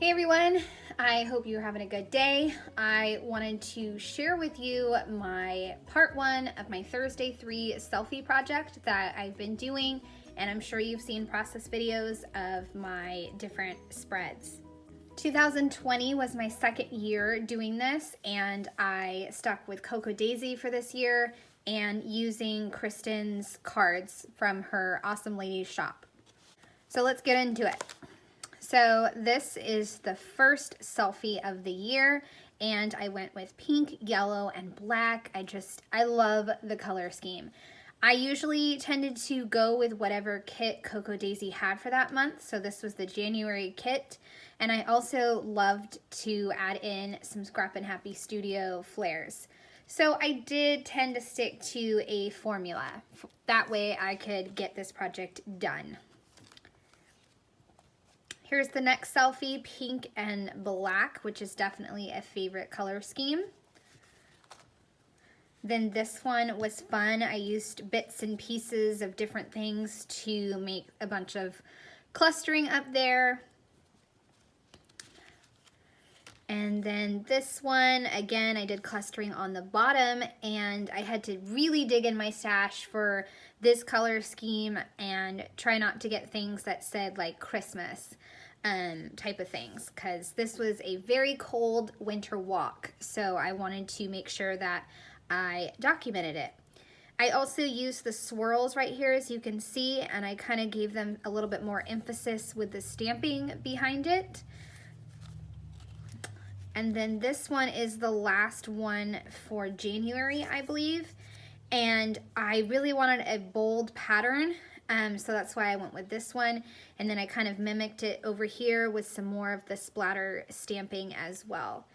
Hey everyone, I hope you're having a good day. I wanted to share with you my part one of my Thursday 3 selfie project that I've been doing, and I'm sure you've seen process videos of my different spreads. 2020 was my second year doing this, and I stuck with Cocoa Daisy for this year and using Kristin's cards from her Awesome Ladies shop. So let's get into it. So this is the first selfie of the year, and I went with pink, yellow, and black. I love the color scheme. I usually tended to go with whatever kit Cocoa Daisy had for that month, so this was the January kit, and I also loved to add in some Scrappin Happy Studio flares. So I did tend to stick to a formula. That way I could get this project done. Here's the next selfie, pink and black, which is definitely a favorite color scheme. Then this one was fun. I used bits and pieces of different things to make a bunch of clustering up there. And then this one, again, I did clustering on the bottom, and I had to really dig in my stash for this color scheme and try not to get things that said like Christmas type of things, because this was a very cold winter walk, so I wanted to make sure that I documented it. I also used the swirls right here, as you can see, and I kind of gave them a little bit more emphasis with the stamping behind it. And then this one is the last one for January, I believe. And I really wanted a bold pattern, so that's why I went with this one. And then I kind of mimicked it over here with some more of the splatter stamping as well.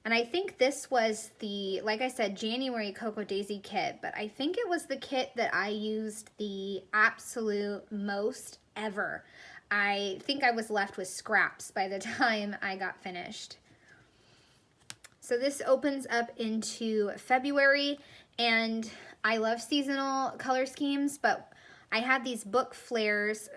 And I think this was the, like I said, January Cocoa Daisy kit, but I think it was the kit that I used the absolute most ever. I think I was left with scraps by the time I got finished. So this opens up into February, and I love seasonal color schemes, but I had these book flares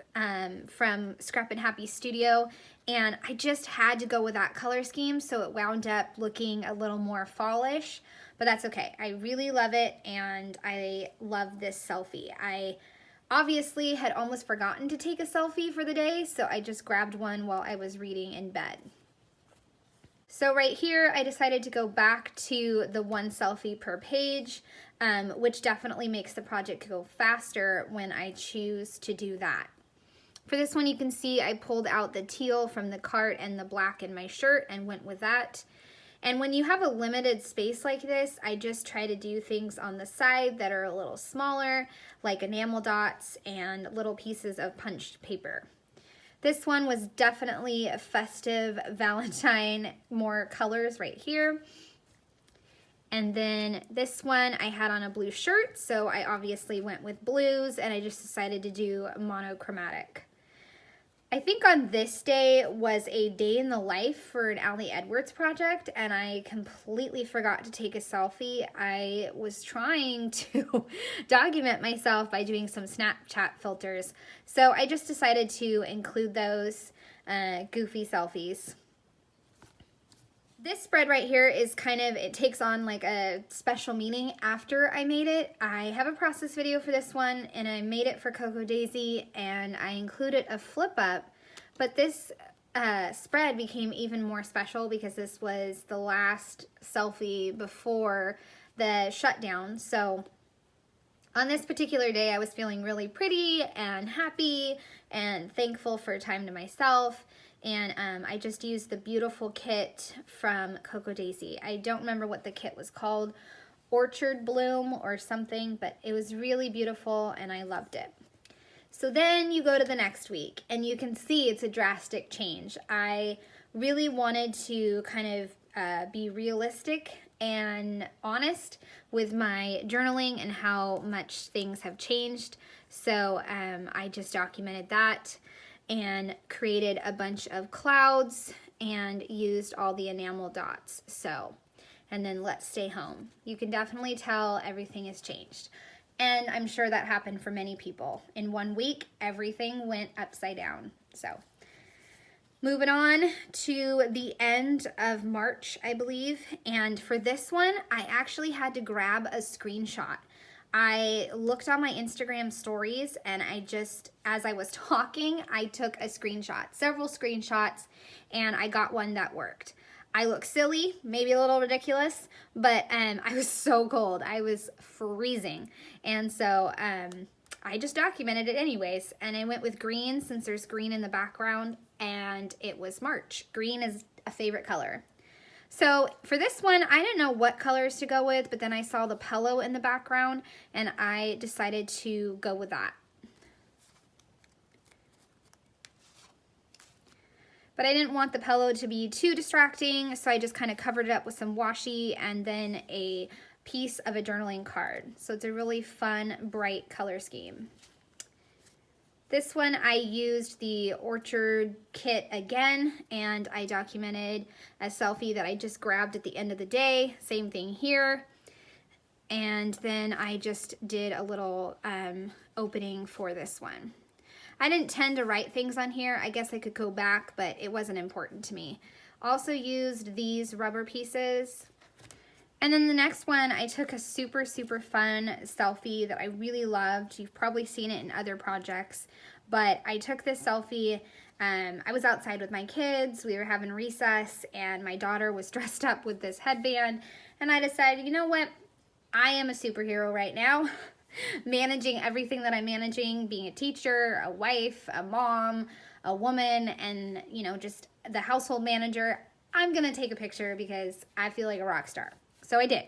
from Scrappin Happy Studio, and I just had to go with that color scheme, so it wound up looking a little more fallish, but that's okay. I really love it, and I love this selfie. I obviously had almost forgotten to take a selfie for the day, so I just grabbed one while I was reading in bed. So right here, I decided to go back to the one selfie per page, which definitely makes the project go faster when I choose to do that. For this one, you can see I pulled out the teal from the cart and the black in my shirt and went with that. And when you have a limited space like this, I just try to do things on the side that are a little smaller, like enamel dots and little pieces of punched paper. This one was definitely a festive Valentine, more colors right here. And then this one I had on a blue shirt, so I obviously went with blues, and I just decided to do monochromatic. I think on this day was a day in the life for an Allie Edwards project, and I completely forgot to take a selfie. I was trying to document myself by doing some Snapchat filters, so I just decided to include those goofy selfies. This spread right here is kind of, it takes on like a special meaning after I made it. I have a process video for this one, and I made it for Cocoa Daisy, and I included a flip up, but this spread became even more special because this was the last selfie before the shutdown. So on this particular day, I was feeling really pretty and happy and thankful for time to myself. And I just used the beautiful kit from Cocoa Daisy. I don't remember what the kit was called, Orchard Bloom or something, but it was really beautiful and I loved it. So then you go to the next week, and you can see it's a drastic change. I really wanted to kind of be realistic and honest with my journaling and how much things have changed. So I just documented that and created a bunch of clouds and used all the enamel dots. So, and then let's stay home. You can definitely tell everything has changed. And I'm sure that happened for many people. In 1 week, everything went upside down. So Moving on to the end of March, I believe, and for this one, I actually had to grab a screenshot. I looked on my Instagram stories and as I was talking, I took a screenshot, several screenshots, and I got one that worked. I look silly, maybe a little ridiculous, but I was so cold. I was freezing, and so I just documented it anyways, and I went with green since there's green in the background, and it was March. Green is a favorite color. So for this one, I didn't know what colors to go with, but then I saw the pillow in the background, and I decided to go with that. But I didn't want the pillow to be too distracting, so I just kind of covered it up with some washi and then a piece of a journaling card. So it's a really fun, bright color scheme. This one I used the Orchard kit again, and I documented a selfie that I just grabbed at the end of the day. Same thing here. And then I just did a little opening for this one. I didn't tend to write things on here. I guess I could go back, but it wasn't important to me. Also used these rubber pieces. And then the next one, I took a super, super fun selfie that I really loved. You've probably seen it in other projects, but I took this selfie. I was outside with my kids. We were having recess, and my daughter was dressed up with this headband. And I decided, you know what? I am a superhero right now. Managing everything that I'm managing, being a teacher, a wife, a mom, a woman, and, you know, just the household manager. I'm going to take a picture because I feel like a rock star. So I did.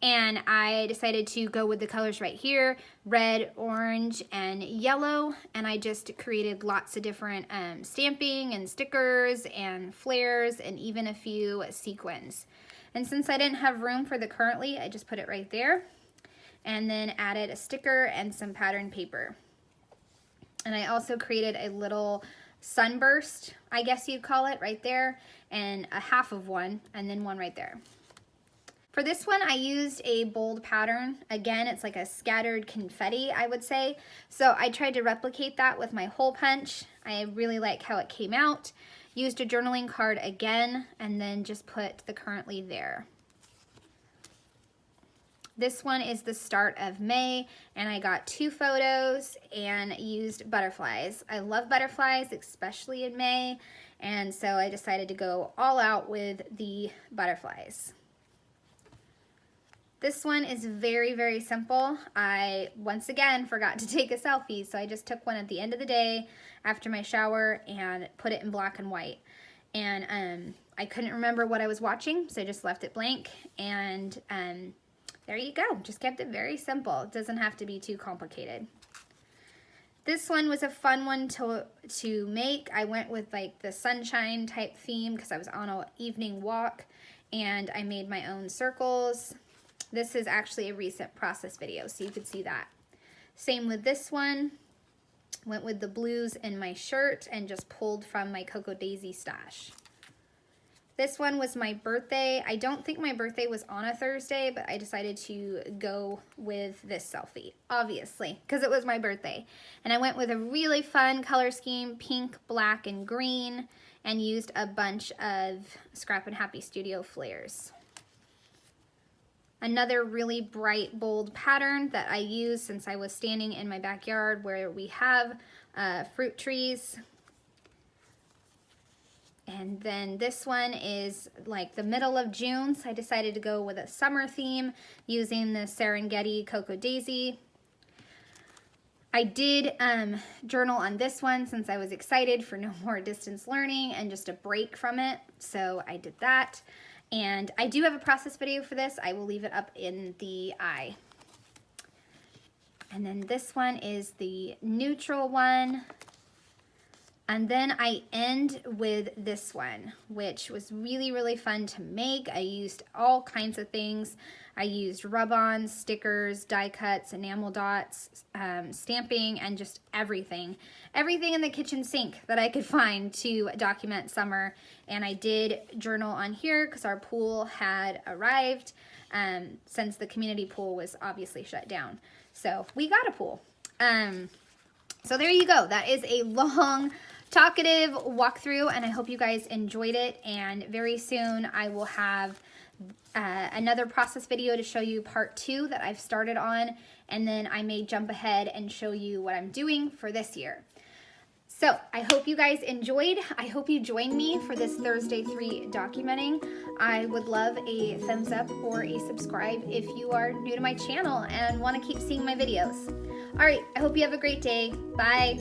And I decided to go with the colors right here, red, orange, and yellow. And I just created lots of different stamping and stickers and flares and even a few sequins. And since I didn't have room for the currently, I just put it right there. And then added a sticker and some pattern paper. And I also created a little sunburst, I guess you'd call it, right there, and a half of one, and then one right there. For this one, I used a bold pattern. Again, it's like a scattered confetti, I would say. So I tried to replicate that with my hole punch. I really like how it came out. Used a journaling card again, and then just put the currently there. This one is the start of May, and I got 2 photos and used butterflies. I love butterflies, especially in May, and so I decided to go all out with the butterflies. This one is very, very simple. I, once again, forgot to take a selfie, so I just took one at the end of the day after my shower and put it in black and white. And I couldn't remember what I was watching, so I just left it blank, and there you go. Just kept it very simple. It doesn't have to be too complicated. This one was a fun one to make. I went with like the sunshine type theme because I was on an evening walk, and I made my own circles. This is actually a recent process video, so you could see that. Same with this one. Went with the blues in my shirt and just pulled from my Cocoa Daisy stash. This one was my birthday. I don't think my birthday was on a Thursday, but I decided to go with this selfie, obviously, because it was my birthday. And I went with a really fun color scheme, pink, black, and green, and used a bunch of Scrappin Happy Studio flares. Another really bright, bold pattern that I used since I was standing in my backyard where we have fruit trees. And then this one is like the middle of June, so I decided to go with a summer theme using the Serengeti Cocoa Daisy. I did journal on this one since I was excited for no more distance learning and just a break from it, so I did that. And I do have a process video for this. I will leave it up in the eye. And then this one is the neutral one. And then I end with this one, which was really, really fun to make. I used all kinds of things. I used rub-ons, stickers, die cuts, enamel dots, stamping, and just everything. Everything in the kitchen sink that I could find to document summer. And I did journal on here because our pool had arrived since the community pool was obviously shut down. So we got a pool. So there you go. That is a long talkative walkthrough, and I hope you guys enjoyed it. And very soon I will have another process video to show you part 2 that I've started on, and then I may jump ahead and show you what I'm doing for this year. So I hope you guys enjoyed. I hope you join me for this Thursday 3 documenting. I would love a thumbs up or a subscribe if you are new to my channel and want to keep seeing my videos. All right, I hope you have a great day. Bye.